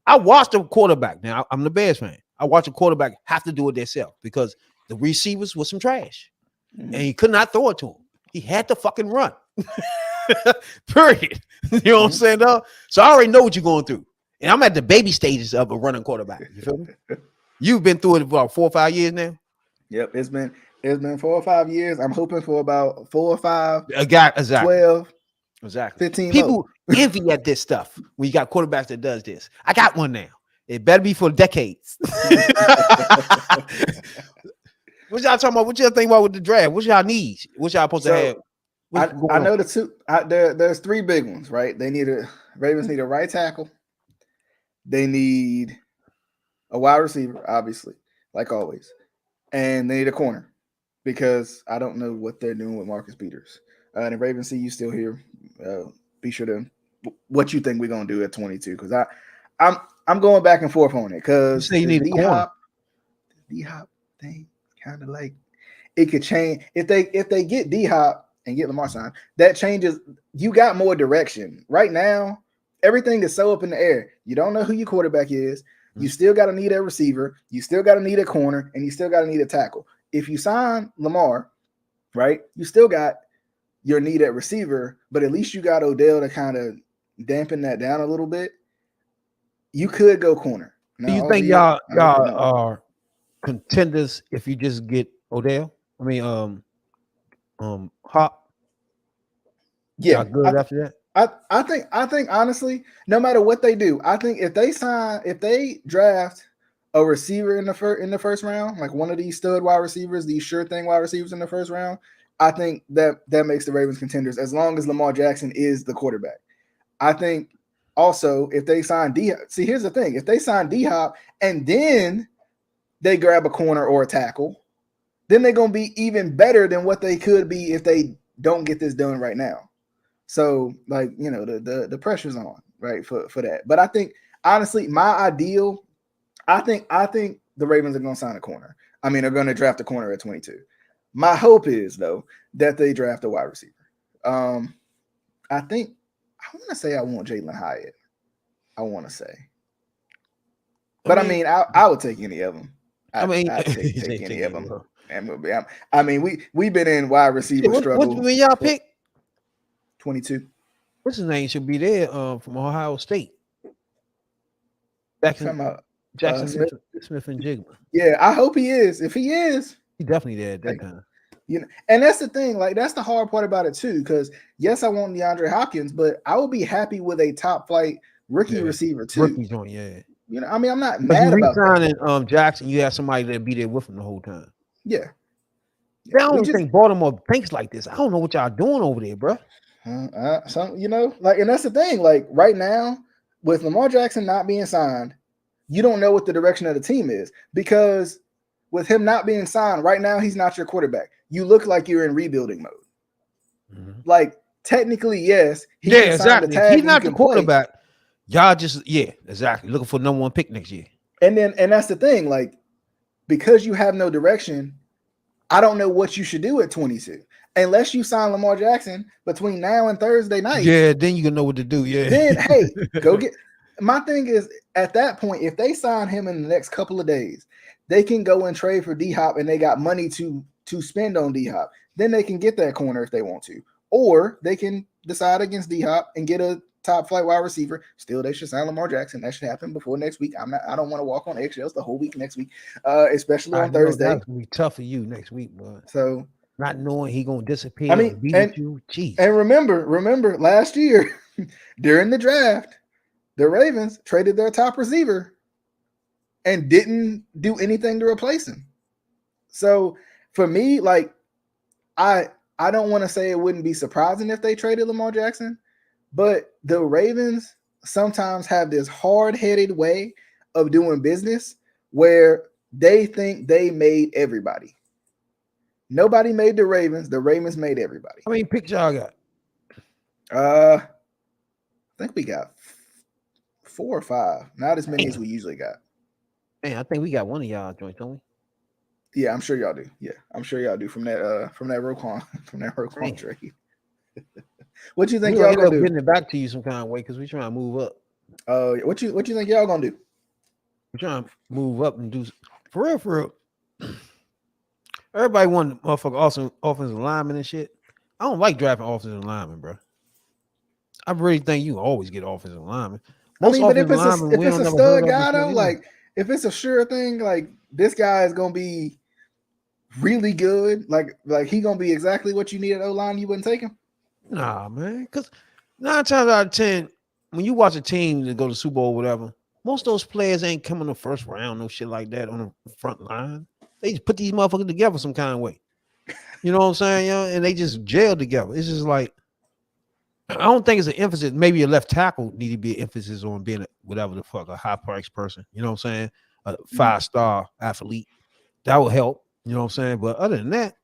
I watched a quarterback. Now, I'm the Bears fan. I watched a quarterback have to do it themselves because the receivers were some trash. And he could not throw it to him. He had to fucking run. Period. You know what I'm saying, though? So I already know what you're going through. And I'm at the baby stages of a running quarterback. You feel me? You've been through it for about 4 or 5 years now? Yep. It's been 4 or 5 years. I'm hoping for about 4 or 5. Exactly. 12. Exactly. 15. People envy at this stuff when you got quarterbacks that does this. I got one now. It better be for decades. What y'all talking about? What y'all think about with the draft? What y'all need? What y'all supposed to have? I know the two. There's 3 big ones, right? Ravens need a right tackle. They need a wide receiver, obviously, like always, and they need a corner because I don't know what they're doing with Marcus Peters. And if Ravens see you still here, be sure to what you think we're gonna do at 22 because I'm going back and forth on it because you need D-Hop thing kind of like it could change if they get D-Hop and get Lamar signed. That changes. You got more direction right now. Everything is so up in the air. You don't know who your quarterback is. You still got to need a receiver. You still got to need a corner, and you still got to need a tackle. If you sign Lamar, right, you still got your need at receiver, but at least you got Odell to kind of dampen that down a little bit. You could go corner. Now, do you think y'all are contenders if you just get Odell? I mean, Hop. Yeah, good after that. I think honestly, no matter what they do, I think if they draft a receiver in the first round, like one of these stud wide receivers, these sure thing wide receivers in the first round, I think that makes the Ravens contenders as long as Lamar Jackson is the quarterback. I think also if they sign D-Hop, see here's the thing, if they sign D-Hop and then they grab a corner or a tackle, then they're gonna be even better than what they could be if they don't get this done right now. So, like, you know, the pressure's on, right, for that. But I think, honestly, my ideal, I think the Ravens are going to sign a corner. I mean, they're going to draft a corner at 22. My hope is, though, that they draft a wide receiver. I want to say I want Jalen Hyatt. I want to say. But, I mean, I would take any of them. I'd take any of them. I mean, we've been in wide receiver struggle. What y'all pick? 22. What's his name? Should be there from Ohio State. Jackson Smith and Jigma. Yeah, I hope he is. If he is, he definitely there at that time. You know, and that's the thing. Like, that's the hard part about it too. Because yes, I want DeAndre Hopkins, but I would be happy with a top flight rookie receiver too. Rookie joint, yeah. You know, I mean, I'm not mad about that. Jackson, you have somebody that be there with him the whole time. Yeah. I don't think Baltimore thinks like this. I don't know what y'all doing over there, bro. You know, like, and that's the thing. Like right now, with Lamar Jackson not being signed, you don't know what the direction of the team is because with him not being signed right now, he's not your quarterback. You look like you're in rebuilding mode. Mm-hmm. Like technically, yes, exactly. He's not the quarterback. Y'all just exactly looking for number 1 pick next year. And that's the thing. Like because you have no direction, I don't know what you should do at 22. Unless you sign Lamar Jackson between now and Thursday night. Yeah, then you can know what to do. Yeah. Then, hey, go get. My thing is, at that point, if they sign him in the next couple of days, they can go and trade for D-Hop and they got money to spend on D-Hop. Then they can get that corner if they want to. Or they can decide against D-Hop and get a top flight wide receiver. Still, they should sign Lamar Jackson. That should happen before next week. I don't want to walk on eggshells the whole week next week, especially on Thursday. That's gonna be tough for you next week, bud. So not knowing he gonna disappear. I mean, and remember last year during the draft, the Ravens traded their top receiver and didn't do anything to replace him. So for me, like I don't want to say it wouldn't be surprising if they traded Lamar Jackson, but the Ravens sometimes have this hard-headed way of doing business where they think they made everybody. Nobody made the Ravens. The Ravens made everybody. How many picks y'all got? I think we got 4 or 5. Not as many as we usually got. Man, I think we got one of y'all joints, don't we? Yeah, I'm sure y'all do. Yeah, I'm sure y'all do from that Roquan trade. What you think y'all gonna do? Getting it back to you some kind of way because we trying to move up. What you think y'all gonna do? We're trying to move up and do for real. Everybody wanted motherfucker awesome offensive lineman and shit. I don't like drafting offensive linemen, bro. I really think you always get offensive linemen. But if it's a stud guy though, like if it's a sure thing, like this guy is gonna be really good, like he gonna be exactly what you need at O-line, you wouldn't take him? Nah, man, because 9 times out of 10, when you watch a team that go to Super Bowl or whatever, most of those players ain't coming the first round, no shit like that on the front line. They just put these motherfuckers together some kind of way. You know what I'm saying? And they just gel together. It's just like, I don't think it's an emphasis. Maybe a left tackle need to be an emphasis on being whatever the fuck, a high price person. You know what I'm saying? A 5-star athlete. That will help. You know what I'm saying? But other than that,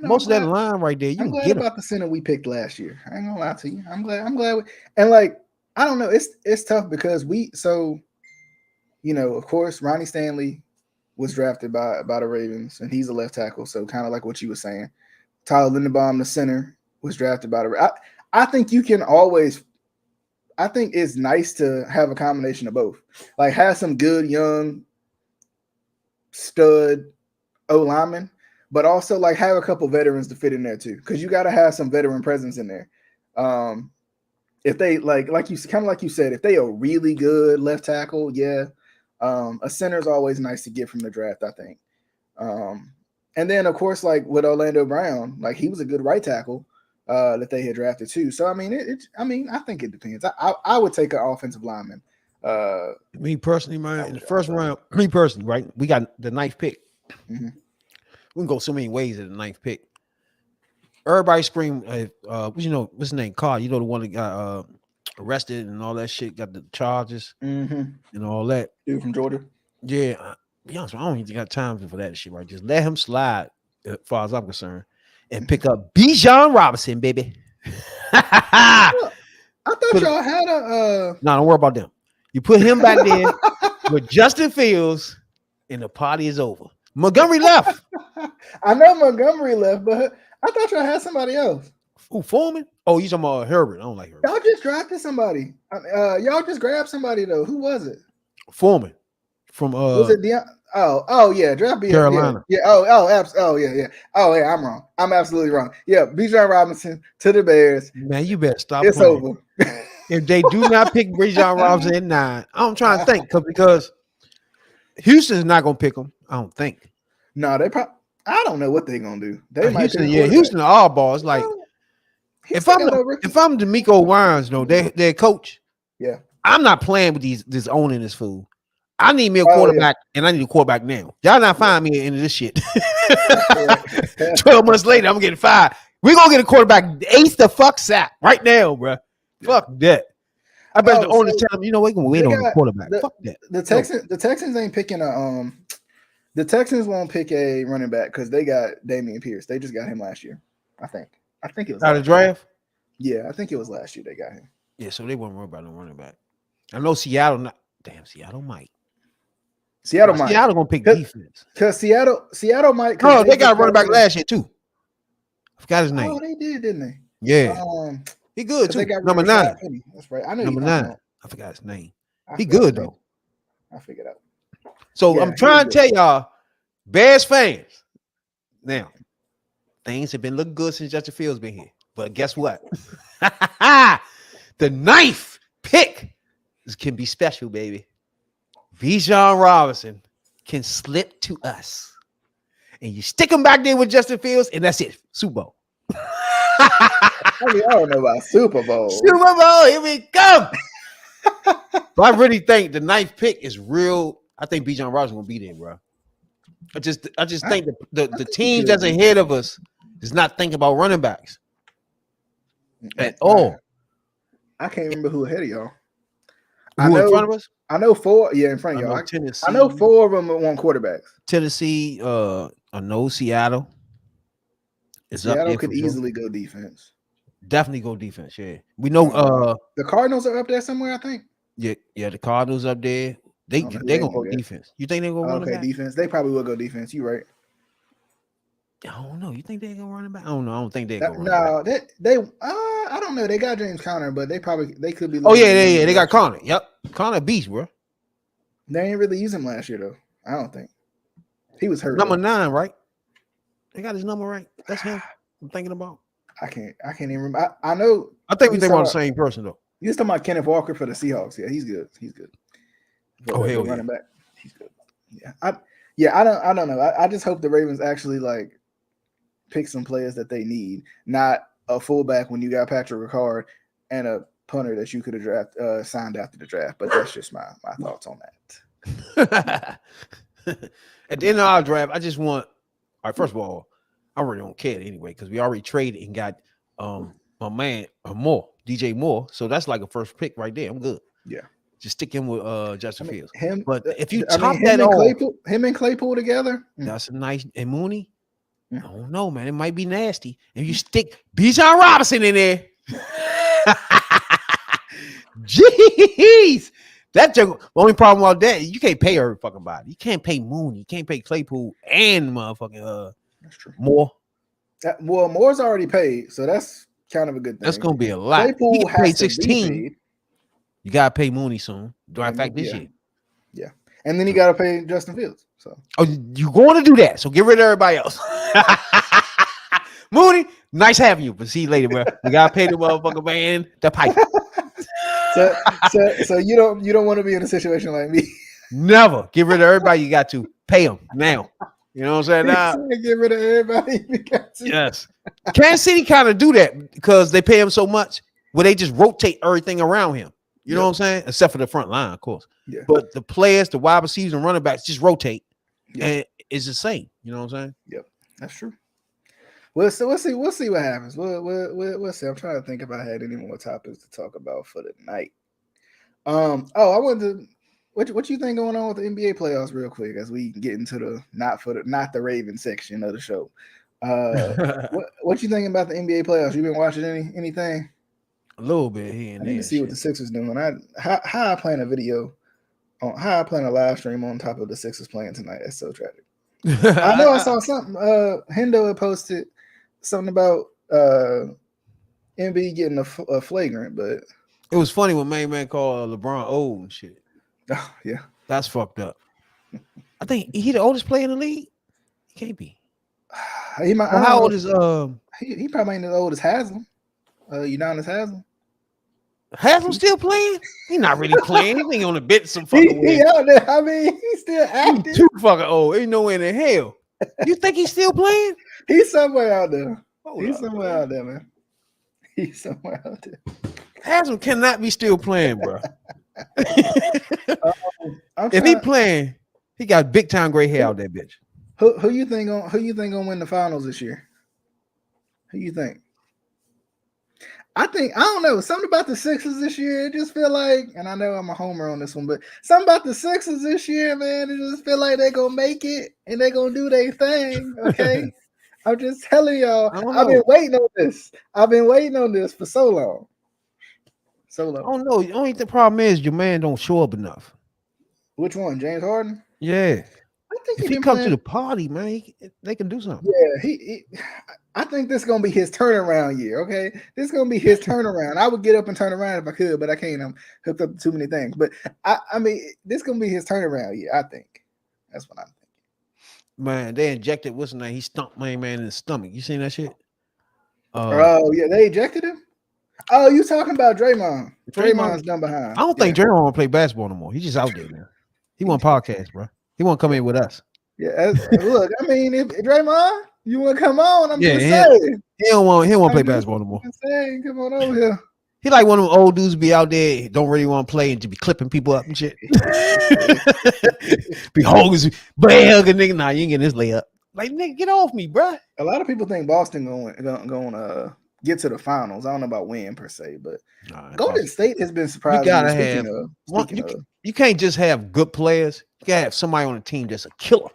most of that line right there, I'm glad about the center we picked last year. I ain't gonna lie to you. I'm glad. And like, I don't know. It's tough because of course, Ronnie Stanley was drafted by the Ravens, and he's a left tackle. So kind of like what you were saying. Tyler Linderbaum, the center, was drafted by the. I think you can always. I think it's nice to have a combination of both. Like have some good young stud O-linemen, but also like have a couple veterans to fit in there too, because you got to have some veteran presence in there. If they like you kind of like you said, if they are really good left tackle, yeah. A center is always nice to get from the draft, I think. And then of course, like with Orlando Brown, like he was a good right tackle that they had drafted too. So I mean, I think it depends. I would take an offensive lineman. Me personally, man, in the first round, me personally, right? We got the 9th pick. Mm-hmm. We can go so many ways at the 9th pick. Everybody scream, what's his name? Carr, the one that got arrested and all that shit, got the charges and all that. Dude from Georgia. Yeah, be honest, I don't even got time for that shit, right? Just let him slide, as far as I'm concerned, and pick up Bijan Robinson, baby. I thought y'all had a. No, don't worry about them. You put him back there with Justin Fields, and the party is over. Montgomery left. I know Montgomery left, but I thought y'all had somebody else. Who, Foreman? Oh, you talking about Herbert? I don't like Herbert. Y'all just drafted somebody. Y'all just grabbed somebody though. Who was it? Foreman from was it yeah, draft Carolina. Yeah. Oh yeah. Oh yeah, I'm wrong. I'm absolutely wrong. Yeah, Bijan Robinson to the Bears. Man, you better stop. It's playing. Over. If they do not pick Bijan Robinson at 9, I'm trying to think because Houston's not gonna pick him. I don't think. No, they probably. I don't know what they're gonna do. They might. Houston are all balls. Like if I'm D'Amico Ryans, their coach. Yeah, I'm not playing with this owning this fool. I need me a quarterback, and I need a quarterback now. Y'all not find me into this shit. 12 months later, I'm getting fired. We're gonna get a quarterback ace the fuck sack right now, bro. Yeah. Fuck that. I bet the owners tell them, we're gonna wait on the quarterback. Fuck that. The Texans ain't picking the Texans won't pick a running back because they got Dameon Pierce. They just got him last year. I think it was out of draft. Yeah, I think it was last year they got him. Yeah, so they won't worry about no running back. I know Seattle not. Damn, Seattle might. Seattle gonna pick defense because Seattle might. No, they got running back last year too. I forgot his name. Oh, they did, didn't they? Yeah, he good too. Number 9. That's right. I know number 9. I forgot his name. He good though. I figured out. So I'm trying to tell y'all, Bears fans. Now, things have been looking good since Justin Fields been here, but guess what? The 9th pick can be special, baby. Bijan Robinson can slip to us. And you stick him back there with Justin Fields, and that's it. Super Bowl. I don't know about Super Bowl. Super Bowl, here we come. But I really think the 9th pick is real. I think Bijan Robinson will be there, bro. I just think the team that's ahead of us is not thinking about running backs at all. I can't remember who ahead of y'all. Who in front of us? I know 4. Yeah, in front of y'all. Tennessee. I know 4 of them want quarterbacks. Tennessee. I know Seattle. Seattle could easily go defense. Definitely go defense. Yeah, we know. The Cardinals are up there somewhere. I think. Yeah. The Cardinals up there. They're gonna go defense. You think they're gonna run defense? They probably will go defense. You right. I don't know. You think they're gonna run it back? I don't know. I don't think they're gonna run it back. No, I don't know. They got James Conner, but they could be. Oh yeah. They got Conner. Yep, Conner beast, bro. They ain't really used him last year though. I don't think he was hurt. Number 9, right? They got his number right. That's him. I'm thinking about. I can't even remember. I know. I think we think about the same person though. You just talking about Kenneth Walker for the Seahawks? Yeah, he's good. He's good. Oh hell yeah. Running back, he's good. Yeah, I don't know. I just hope the Ravens actually like pick some players that they need, not a fullback when you got Patrick Ricard and a punter that you could have signed after the draft. But that's just my thoughts on that. At the end of our draft, I just want. All right, first of all, I really don't care anyway because we already traded and got my man Moore, DJ Moore. So that's like a first pick right there. I'm good. Yeah. Just stick him with Justin Fields. Him, but if you top that off, him and Claypool together, that's a nice. And Mooney, I don't know, man. It might be nasty. If you stick Bijan Robinson in there, jeez, that's the only problem about that. You can't pay every fucking body. You can't pay Mooney. You can't pay Claypool and motherfucking that's true. Moore. Well, Moore's already paid, so that's kind of a good thing. That's gonna be a lot. Claypool has paid 16. You gotta pay Mooney soon. In fact, this year. Yeah, and then you gotta pay Justin Fields. So, you going to do that? So get rid of everybody else. Mooney, nice having you, but see you later, bro. We gotta pay the motherfucker man the pipe. so you don't want to be in a situation like me. Never get rid of everybody. You got to pay them now. You know what I'm saying? Now, get rid of everybody. Yes, Kansas City kind of do that because they pay him so much. Where they just rotate everything around him. You know what I'm saying? Except for the front line, of course. Yeah. But the players, the wide receivers and running backs just rotate. Yeah. And it's the same. You know what I'm saying? Yep. That's true. We'll see what happens. We'll see. I'm trying to think if I had any more topics to talk about for the night. I wanted to what you think going on with the NBA playoffs real quick as we get into the not the Ravens section of the show. What you thinking about the NBA playoffs? You been watching anything? A little bit here and there. I need to see what the Sixers doing. How I plan a video on how I plan a live stream on top of the Sixers playing tonight. That's so tragic. I know I saw something. Hendo had posted something about Embiid getting a flagrant, but it was funny when main man called LeBron old and shit. Oh yeah, that's fucked up. I think he the oldest player in the league. He can't be. He might. How old is He probably ain't as old as Haslam. Udonis Haslam. Haslam still playing? He not really playing. He ain't on the bench some fucking way. He out there. I mean, he's still active. He's too fucking old. Ain't nowhere in the hell. You think he's still playing? He's somewhere out there. He's somewhere out there, man. He's somewhere out there. Haslam cannot be still playing, bro. If he playing, he got big time gray hair out that bitch. Who you think gonna win the finals this year? Who you think? I don't know, something about the Sixers this year. It just feel like, and I know I'm a homer on this one, but something about the Sixers this year, man, it just feel like they're gonna make it and they're gonna do their thing. Okay. I'm just telling y'all, I've been waiting on this. I've been waiting on this for so long. I don't know. The only problem is your man don't show up enough. Which one? James Harden? Yeah. I think if he comes to the party, man, they can do something. Yeah, I think this is gonna be his turnaround year. Okay, this is gonna be his turnaround. I would get up and turn around if I could, but I can't. I'm hooked up to too many things. But I mean, this is gonna be his turnaround year. I think that's what I'm thinking. Man, they injected what's his name? He stumped my man in the stomach. You seen that shit? Oh yeah, they ejected him. Oh, you talking about Draymond? Draymond's done behind. I don't think Draymond want to play basketball no more. He's just out there now. He want podcast, bro. He want to come in with us. Yeah, look, I mean, if Draymond, you want to come on? I'm just saying. He don't want to play basketball no more. I'm saying, come on over here. He like one of them old dudes be out there, don't really want to play and to be clipping people up and shit. Be hugging, nigga. Nah, you ain't getting this layup. Like, nigga, get off me, bro. A lot of people think Boston going get to the finals. I don't know about win per se, but Golden State has been surprising. You can't just have good players. You gotta have somebody on the team that's a killer.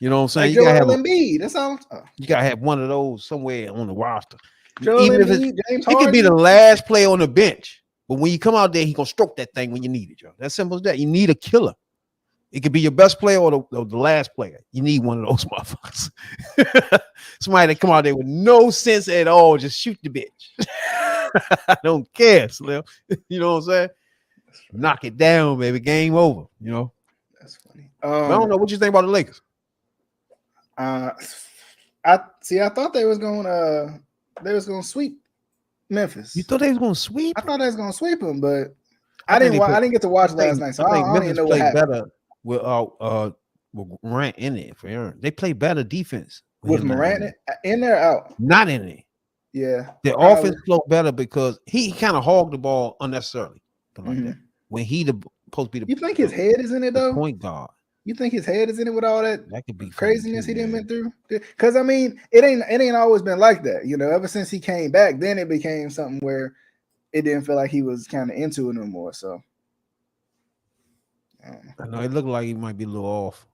You know what I'm saying? Like you gotta have Embiid. That's all. You gotta have one of those somewhere on the roster. Even if he could be the last player on the bench, but when you come out there, he gonna stroke that thing when you need it, Joe. That's simple as that. You need a killer. It could be your best player or the last player. You need one of those motherfuckers. Somebody that come out there with no sense at all, just shoot the bitch. I don't care, Slim. You know what I'm saying? Knock it down, baby. Game over. You know. That's funny. I don't know what you think about the Lakers. I thought they was gonna sweep Memphis. You thought they was gonna sweep? I thought they was gonna sweep them, but I didn't get to watch last night, so I don't even know what happened. Better with Morant in it for Aaron. They play better defense with Morant in there, out, not in it. Yeah, the offense flowed better because he kind of hogged the ball unnecessarily. Like that. When he supposed to be the. You think his head is in it though? Point guard. You think his head is in it with all that could be craziness he didn't went through? Because I mean, it ain't always been like that. You know, ever since he came back, then it became something where it didn't feel like he was kind of into it no more. So. I know it looked like he might be a little off,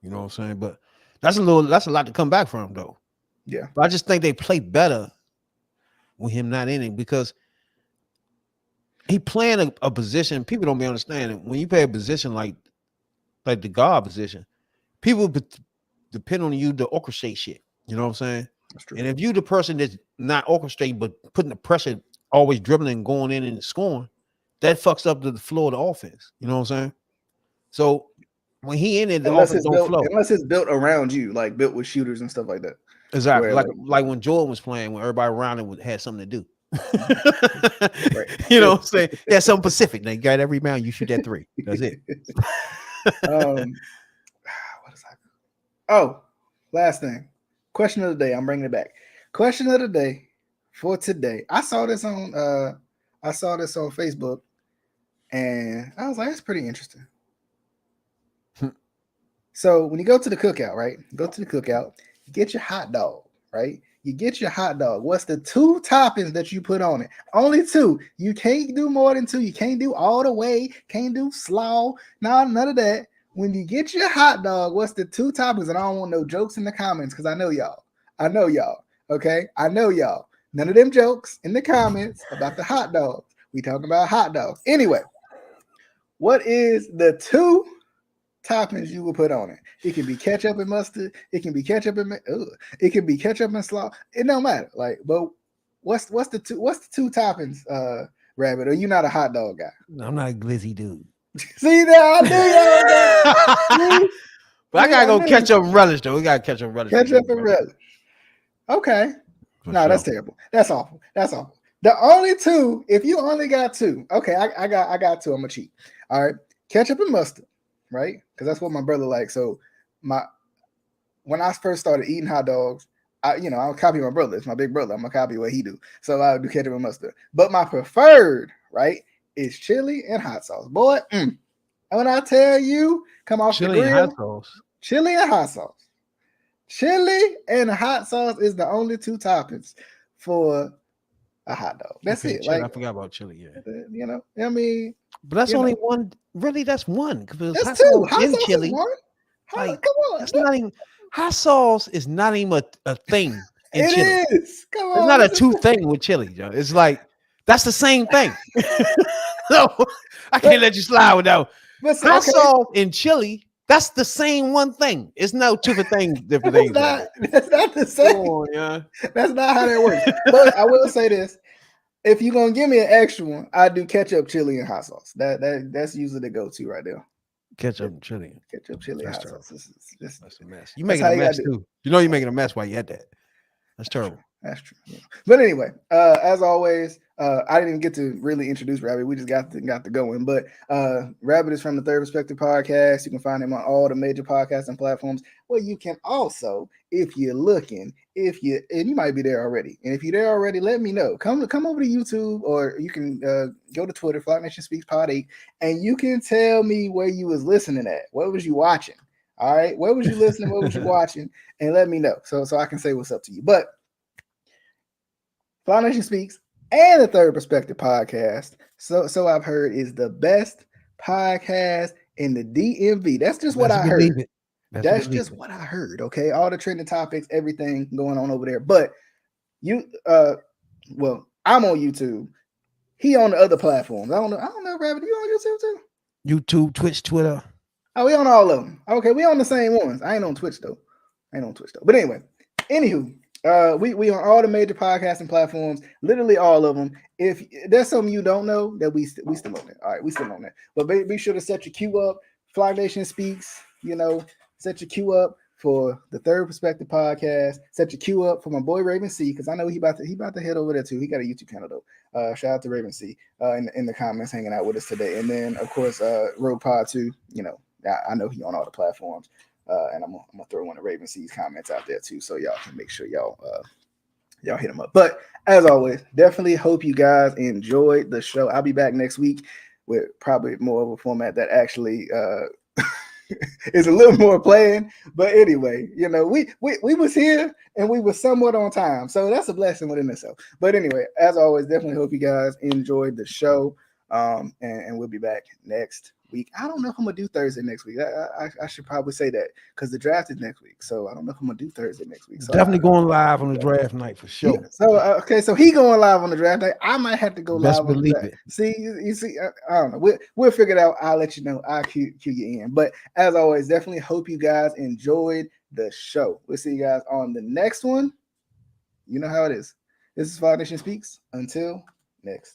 you know what I'm saying? But that's a lot to come back from, though. Yeah. But I just think they play better with him not in it because he playing a position. People don't be understanding when you play a position like the guard position, people depend on you to orchestrate shit. You know what I'm saying? That's true. And if you the person that's not orchestrating but putting the pressure, always dribbling and going in and scoring, that fucks up the flow of the offense. You know what I'm saying? So when he in it, the offense don't flow. Unless it's built around you, like built with shooters and stuff like that. Exactly. Like when Jordan was playing, when everybody around him had something to do. You know what I'm saying? Yeah, something specific. They got every round, you shoot that 3. That's it. What is that? Oh, last thing. Question of the day. I'm bringing it back. Question of the day for today. I saw this on Facebook, and I was like, it's pretty interesting. So when you go to the cookout, right? Go to the cookout, you get your hot dog, right? You get your hot dog. What's the 2 toppings that you put on it? Only 2. You can't do more than 2. You can't do all the way. Can't do slaw. No, none of that. When you get your hot dog, what's the 2 toppings? And I don't want no jokes in the comments because I know y'all. Okay? I know y'all. None of them jokes in the comments about the hot dogs. We talking about hot dogs. Anyway, what is the 2 toppings you will put on it? It can be ketchup and mustard. It can be ketchup and it can be ketchup and slaw. It don't matter. Like, but what's the 2 toppings, Rabbit? Are you not a hot dog guy? No, I'm not a glizzy dude. See that? I knew y'all. But I gotta go ketchup and relish though. We gotta ketchup and relish. Ketchup and relish. Okay. No, that's terrible. That's awful. That's awful. The only 2, if you only got 2, okay, I got 2. I'm gonna cheat. All right, ketchup and mustard, right? Because that's what my brother likes. So when I first started eating hot dogs, I'll copy my brother. It's my big brother. I'm gonna copy what he do. So I'll do ketchup and mustard. But my preferred, right, is chili and hot sauce. Boy, when I tell you, come off chili the grill, and hot sauce. Chili and hot sauce. Chili and hot sauce is the only 2 toppings for a hot dog. That's it. Chili, I forgot about chili. Yeah, you know, I mean, but that's only one. Really, that's one. That's hot 2. Hot sauce chili. Is 1. Like, come on, that's not even. Hot sauce is not even a thing in it chili. It is. Come on, it's not a 2 thing with chili, Joe. It's like that's the same thing. No, I can't let you slide without hot sauce in chili. That's the same one thing. It's no 2 things, different things. That's not the same. Come on, yeah. That's not how that works. But I will say this: if you're gonna give me an extra one, I do ketchup, chili, and hot sauce. That's usually the go-to right there. Ketchup and chili. Ketchup, chili, hot sauce. That's a mess. You're making a mess too. You know you're making a mess while you had that. That's terrible. That's true. Yeah. But anyway, as always, I didn't even get to really introduce Rabbit. We just got to going. But Rabbit is from the Third Perspective Podcast. You can find him on all the major podcasting platforms. Well, you can also, if you're looking, and you might be there already. And if you're there already, let me know. Come over to YouTube, or you can go to Twitter, Flock Nation Speaks Pod 8, and you can tell me where you was listening at. What was you watching? All right, where was you listening? What was you watching? And let me know so I can say what's up to you. But Flock Nation Speaks and the Third Perspective Podcast, so I've heard, is the best podcast in the DMV. That's just what I heard. That's just what I heard. Okay, all the trending topics, everything going on over there. But I'm on YouTube. He on the other platforms. I don't know, Rabbit. You on YouTube too? YouTube, Twitch, Twitter. Oh, we on all of them. Okay, we on the same ones. I ain't on Twitch though. But anyway, anywho, we on all the major podcasting platforms, literally all of them. If there's something you don't know, that we still on there. All right, we still on there. But be sure to set your queue up. Flock Nation Speaks. Set your queue up for the Third Perspective podcast. Set your queue up for my boy Raven C, because I know he about to head over there too. He got a YouTube channel though. Shout out to Raven C in the comments, hanging out with us today. And then of course Road Pod 2. I know he on all the platforms. And I'm gonna throw one of Raven C's comments out there too, so y'all can make sure y'all hit him up. But as always, definitely hope you guys enjoyed the show. I'll be back next week with probably more of a format that actually is a little more planned. But anyway, we was here and we were somewhat on time, so that's a blessing within itself. But anyway, as always, definitely hope you guys enjoyed the show. And we'll be back next week. I don't know if I'm gonna do Thursday next week. I should probably say that, because the draft is next week, so I don't know if I'm gonna do Thursday next week. So definitely going live on the draft night for sure. Yeah, so so he going live on the draft night. I might have to go Best live on the draft. It. See, you see, I don't know. We'll figure it out. I'll let you know. I'll cue you in. But as always, definitely hope you guys enjoyed the show. We'll see you guys on the next one. You know how it is. This is Flock Nation Speaks. Until next